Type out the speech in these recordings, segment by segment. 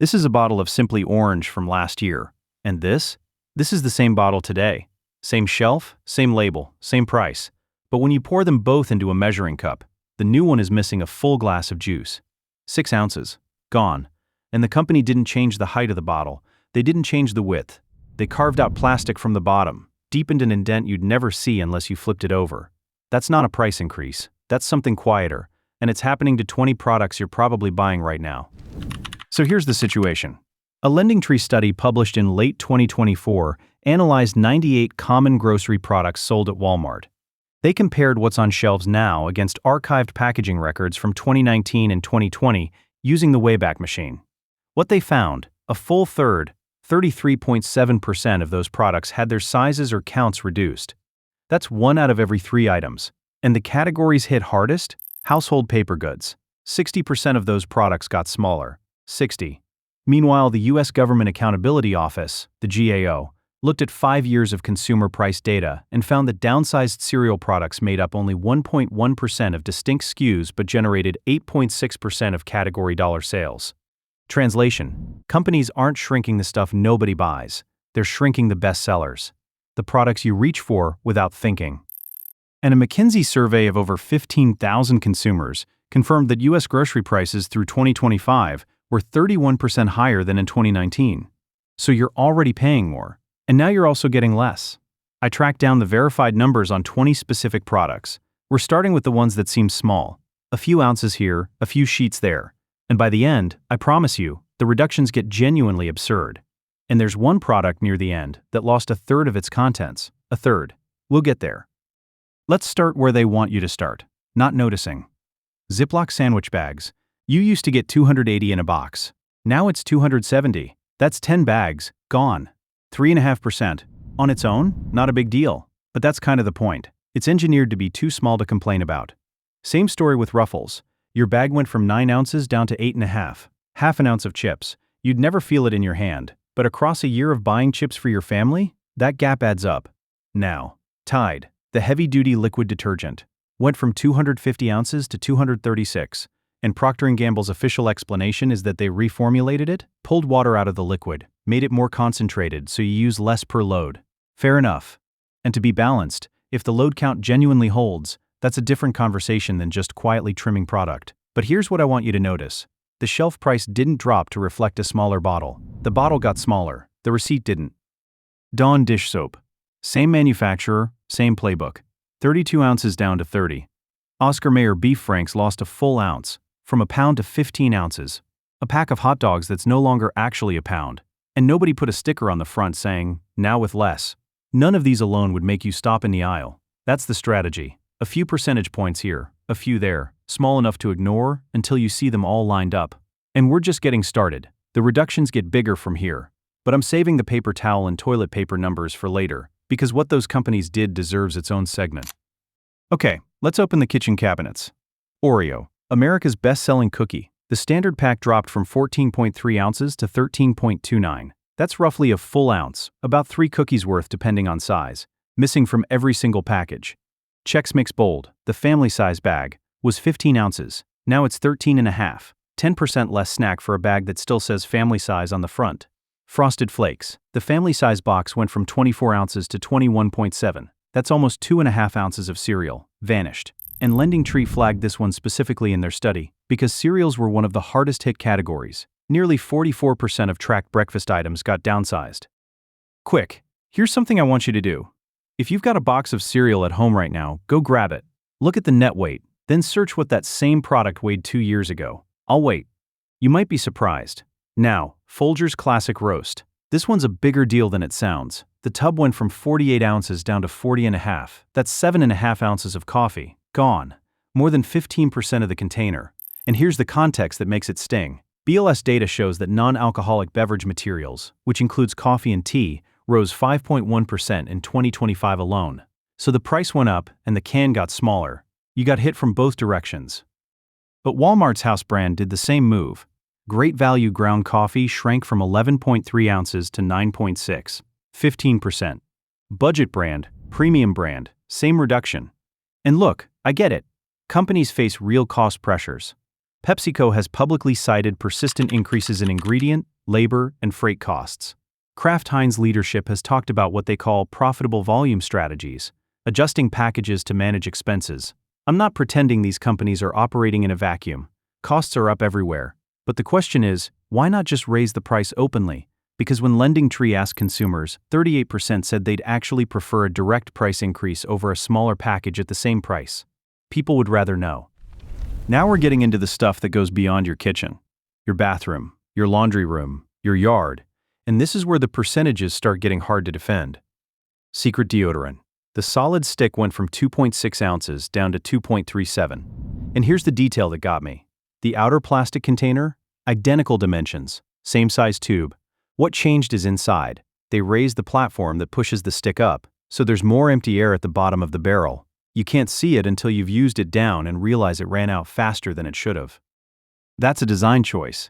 This is a bottle of Simply Orange from last year. And this? This is the same bottle today. Same shelf, same label, same price. But when you pour them both into a measuring cup, the new one is missing a full glass of juice. 6 ounces. Gone. And the company didn't change the height of the bottle. They didn't change the width. They carved out plastic from the bottom, deepened an indent you'd never see unless you flipped it over. That's not a price increase. That's something quieter. And it's happening to 20 products you're probably buying right now. So here's the situation. A LendingTree study published in late 2024 analyzed 98 common grocery products sold at Walmart. They compared what's on shelves now against archived packaging records from 2019 and 2020 using the Wayback Machine. What they found, a full third, 33.7% of those products had their sizes or counts reduced. That's 1 out of every 3 items. And the categories hit hardest? Household paper goods. 60% of those products got smaller. 60. Meanwhile, the U.S. Government Accountability Office, the GAO, looked at 5 years of consumer price data and found that downsized cereal products made up only 1.1% of distinct SKUs but generated 8.6% of category dollar sales. Translation: companies aren't shrinking the stuff nobody buys, they're shrinking the best sellers, the products you reach for without thinking. And a McKinsey survey of over 15,000 consumers confirmed that U.S. grocery prices through 2025 were 31% higher than in 2019. So you're already paying more, and now you're also getting less. I tracked down the verified numbers on 20 specific products. We're starting with the ones that seem small. A few ounces here, a few sheets there. And by the end, I promise you, the reductions get genuinely absurd. And there's one product near the end that lost a third of its contents. A third. We'll get there. Let's start where they want you to start. Not noticing. Ziploc sandwich bags. You used to get 280 in a box. Now it's 270. That's 10 bags, gone. 3.5%. On its own, not a big deal. But that's kind of the point. It's engineered to be too small to complain about. Same story with Ruffles. Your bag went from 9 ounces down to 8.5. Half an ounce of chips. You'd never feel it in your hand. But across a year of buying chips for your family, that gap adds up. Now, Tide, the heavy-duty liquid detergent, went from 250 ounces to 236. And Procter & Gamble's official explanation is that they reformulated it, pulled water out of the liquid, made it more concentrated so you use less per load. Fair enough. And to be balanced, if the load count genuinely holds, that's a different conversation than just quietly trimming product. But here's what I want you to notice. The shelf price didn't drop to reflect a smaller bottle. The bottle got smaller. The receipt didn't. Dawn dish soap. Same manufacturer, same playbook. 32 ounces down to 30. Oscar Mayer beef franks lost a full ounce, from a pound to 15 ounces. A pack of hot dogs that's no longer actually a pound. And nobody put a sticker on the front saying, now with less. None of these alone would make you stop in the aisle. That's the strategy. A few percentage points here, a few there, small enough to ignore until you see them all lined up. And we're just getting started. The reductions get bigger from here. But I'm saving the paper towel and toilet paper numbers for later, because what those companies did deserves its own segment. Okay, let's open the kitchen cabinets. Oreo, America's best-selling cookie. The standard pack dropped from 14.3 ounces to 13.29. That's roughly a full ounce, about 3 cookies worth depending on size, missing from every single package. Chex Mix Bold, the family size bag, was 15 ounces. Now it's 13.5. 10% less snack for a bag that still says family size on the front. Frosted Flakes, the family size box went from 24 ounces to 21.7. That's almost 2.5 ounces of cereal, vanished. And LendingTree flagged this one specifically in their study, because cereals were one of the hardest hit categories. Nearly 44% of tracked breakfast items got downsized. Quick, here's something I want you to do. If you've got a box of cereal at home right now, go grab it. Look at the net weight, then search what that same product weighed 2 years ago. I'll wait. You might be surprised. Now, Folgers Classic Roast. This one's a bigger deal than it sounds. The tub went from 48 ounces down to 40.5. That's 7.5 ounces of coffee. Gone. More than 15% of the container. And here's the context that makes it sting. BLS data shows that non-alcoholic beverage materials, which includes coffee and tea, rose 5.1% in 2025 alone. So the price went up and the can got smaller. You got hit from both directions. But Walmart's house brand did the same move. Great Value ground coffee shrank from 11.3 ounces to 9.6, 15%. Budget brand, premium brand, same reduction. And look, I get it. Companies face real cost pressures. PepsiCo has publicly cited persistent increases in ingredient, labor, and freight costs. Kraft Heinz leadership has talked about what they call profitable volume strategies, adjusting packages to manage expenses. I'm not pretending these companies are operating in a vacuum. Costs are up everywhere. But the question is, why not just raise the price openly? Because when LendingTree asked consumers, 38% said they'd actually prefer a direct price increase over a smaller package at the same price. People would rather know. Now we're getting into the stuff that goes beyond your kitchen, your bathroom, your laundry room, your yard, and this is where the percentages start getting hard to defend. Secret deodorant. The solid stick went from 2.6 ounces down to 2.37. And here's the detail that got me. The outer plastic container, identical dimensions, same size tube. What changed is inside. They raised the platform that pushes the stick up, so there's more empty air at the bottom of the barrel. You can't see it until you've used it down and realize it ran out faster than it should have. That's a design choice.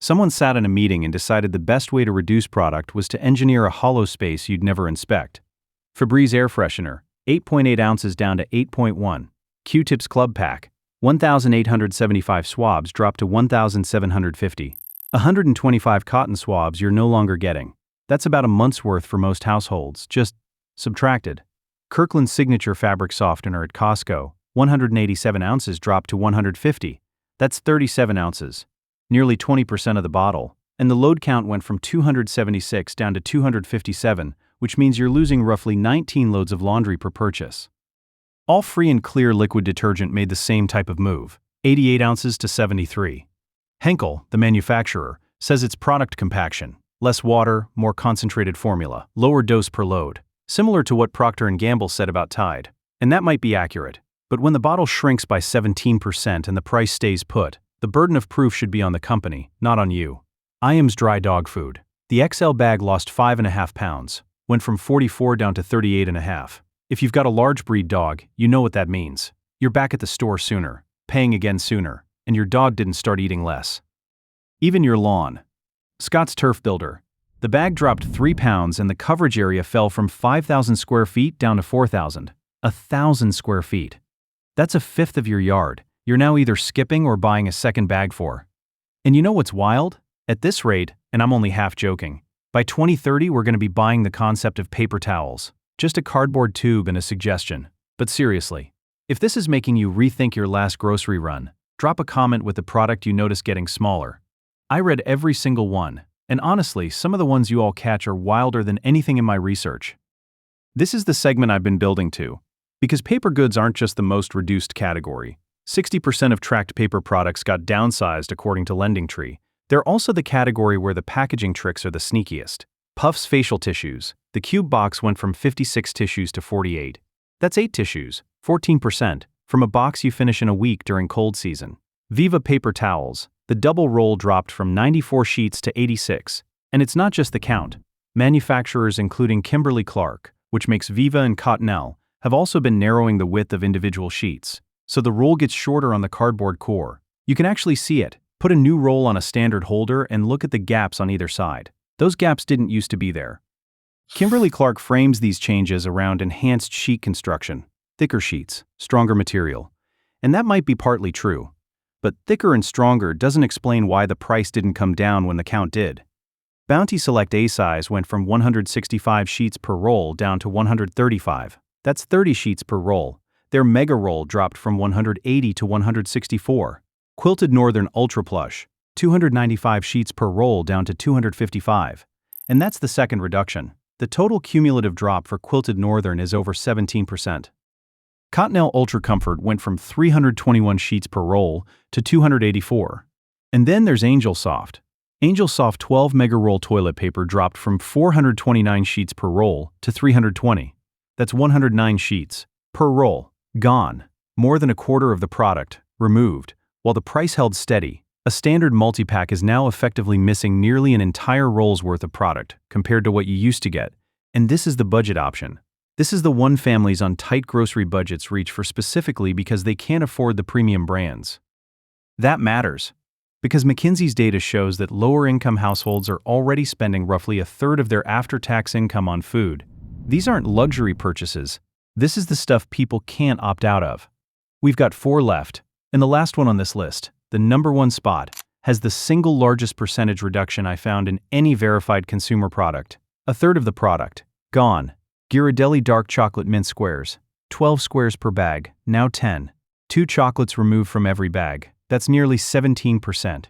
Someone sat in a meeting and decided the best way to reduce product was to engineer a hollow space you'd never inspect. Febreze air freshener, 8.8 ounces down to 8.1. Q-tips club pack, 1,875 swabs dropped to 1,750. 125 cotton swabs you're no longer getting. That's about a month's worth for most households, just subtracted. Kirkland's signature fabric softener at Costco, 187 ounces dropped to 150. That's 37 ounces. Nearly 20% of the bottle. And the load count went from 276 down to 257, which means you're losing roughly 19 loads of laundry per purchase. All free and clear liquid detergent made the same type of move, 88 ounces to 73. Henkel, the manufacturer, says it's product compaction, less water, more concentrated formula, lower dose per load, similar to what Procter & Gamble said about Tide. And that might be accurate, but when the bottle shrinks by 17% and the price stays put, the burden of proof should be on the company, not on you. IAM's dry dog food. The XL bag lost 5.5 pounds, went from 44 down to 38.5. If you've got a large breed dog, you know what that means. You're back at the store sooner, paying again sooner, and your dog didn't start eating less. Even your lawn. Scott's Turf Builder. The bag dropped 3 pounds and the coverage area fell from 5,000 square feet down to 4,000. 1,000 square feet. That's a fifth of your yard. You're now either skipping or buying a second bag for. And you know what's wild? At this rate, and I'm only half joking, by 2030 we're going to be buying the concept of paper towels. Just a cardboard tube and a suggestion. But seriously, if this is making you rethink your last grocery run, drop a comment with the product you notice getting smaller. I read every single one, and honestly, some of the ones you all catch are wilder than anything in my research. This is the segment I've been building to, because paper goods aren't just the most reduced category. 60% of tracked paper products got downsized according to LendingTree. They're also the category where the packaging tricks are the sneakiest. Puff's facial tissues. The cube box went from 56 tissues to 48. That's 8 tissues, 14%, from a box you finish in a week during cold season. Viva paper towels. The double roll dropped from 94 sheets to 86. And it's not just the count. Manufacturers including Kimberly-Clark, which makes Viva and Cottonelle, have also been narrowing the width of individual sheets. So the roll gets shorter on the cardboard core. You can actually see it. Put a new roll on a standard holder and look at the gaps on either side. Those gaps didn't used to be there. Kimberly-Clark frames these changes around enhanced sheet construction, thicker sheets, stronger material. And that might be partly true. But thicker and stronger doesn't explain why the price didn't come down when the count did. Bounty Select A size went from 165 sheets per roll down to 135. That's 30 sheets per roll. Their Mega Roll dropped from 180 to 164. Quilted Northern Ultra Plush, 295 sheets per roll down to 255. And that's the second reduction. The total cumulative drop for Quilted Northern is over 17%. Cottonelle Ultra Comfort went from 321 sheets per roll to 284. And then there's Angel Soft. Angel Soft 12 Mega Roll toilet paper dropped from 429 sheets per roll to 320. That's 109 sheets per roll. Gone. More than a quarter of the product removed. While the price held steady, a standard multi-pack is now effectively missing nearly an entire roll's worth of product compared to what you used to get. And this is the budget option. This is the one families on tight grocery budgets reach for specifically because they can't afford the premium brands. That matters, because McKinsey's data shows that lower-income households are already spending roughly a third of their after-tax income on food. These aren't luxury purchases. This is the stuff people can't opt out of. We've got 4 left, and the last one on this list, the number 1 spot, has the single largest percentage reduction I found in any verified consumer product. A third of the product, gone. Ghirardelli dark chocolate mint squares, 12 squares per bag, now 10. 2 chocolates removed from every bag, that's nearly 17%.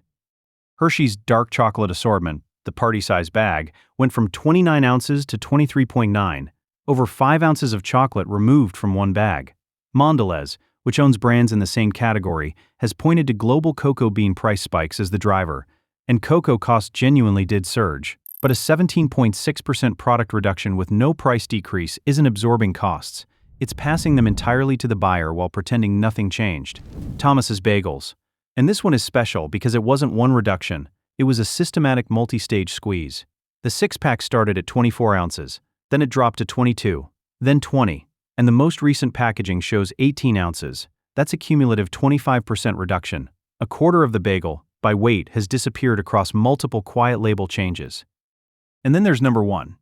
Hershey's dark chocolate assortment, the party-size bag, went from 29 ounces to 23.9, over 5 ounces of chocolate removed from one bag. Mondelez, which owns brands in the same category, has pointed to global cocoa bean price spikes as the driver, and cocoa costs genuinely did surge. But a 17.6% product reduction with no price decrease isn't absorbing costs. It's passing them entirely to the buyer while pretending nothing changed. Thomas's Bagels. And this one is special because it wasn't one reduction, it was a systematic multi-stage squeeze. The 6-pack started at 24 ounces, then it dropped to 22, then 20, and the most recent packaging shows 18 ounces. That's a cumulative 25% reduction. A quarter of the bagel, by weight, has disappeared across multiple quiet label changes. And then there's number 1.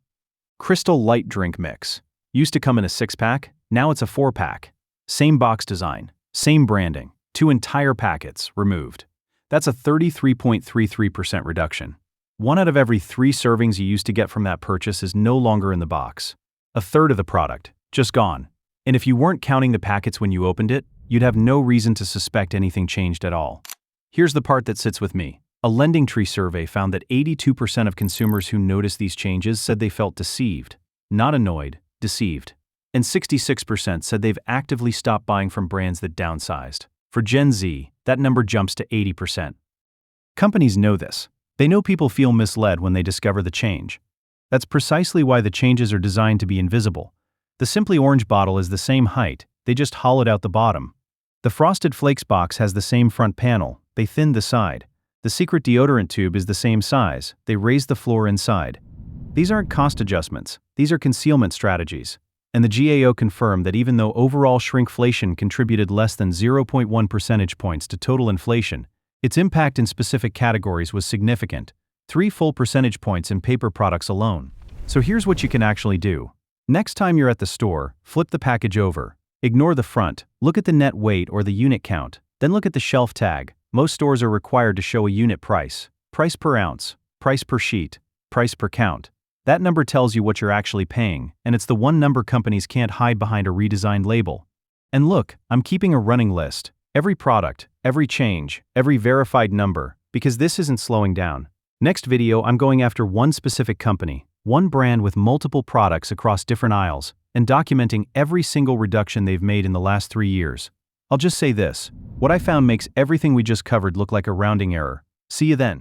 Crystal Light Drink Mix. Used to come in a 6-pack, now it's a 4-pack. Same box design, same branding, 2 entire packets removed. That's a 33.33% reduction. 1 out of every 3 servings you used to get from that purchase is no longer in the box. A third of the product, just gone. And if you weren't counting the packets when you opened it, you'd have no reason to suspect anything changed at all. Here's the part that sits with me. A LendingTree survey found that 82% of consumers who noticed these changes said they felt deceived. Not annoyed, deceived. And 66% said they've actively stopped buying from brands that downsized. For Gen Z, that number jumps to 80%. Companies know this. They know people feel misled when they discover the change. That's precisely why the changes are designed to be invisible. The Simply Orange bottle is the same height, they just hollowed out the bottom. The Frosted Flakes box has the same front panel, they thinned the side. The Secret deodorant tube is the same size, they raised the floor inside. These aren't cost adjustments, these are concealment strategies. And the GAO confirmed that even though overall shrinkflation contributed less than 0.1 percentage points to total inflation, its impact in specific categories was significant, 3 full percentage points in paper products alone. So here's what you can actually do. Next time you're at the store, flip the package over. Ignore the front, look at the net weight or the unit count, then look at the shelf tag. Most stores are required to show a unit price, price per ounce, price per sheet, price per count. That number tells you what you're actually paying, and it's the one number companies can't hide behind a redesigned label. And look, I'm keeping a running list. Every product, every change, every verified number, because this isn't slowing down. Next video, I'm going after one specific company, one brand with multiple products across different aisles, and documenting every single reduction they've made in the last 3 years. I'll just say this, what I found makes everything we just covered look like a rounding error. See you then.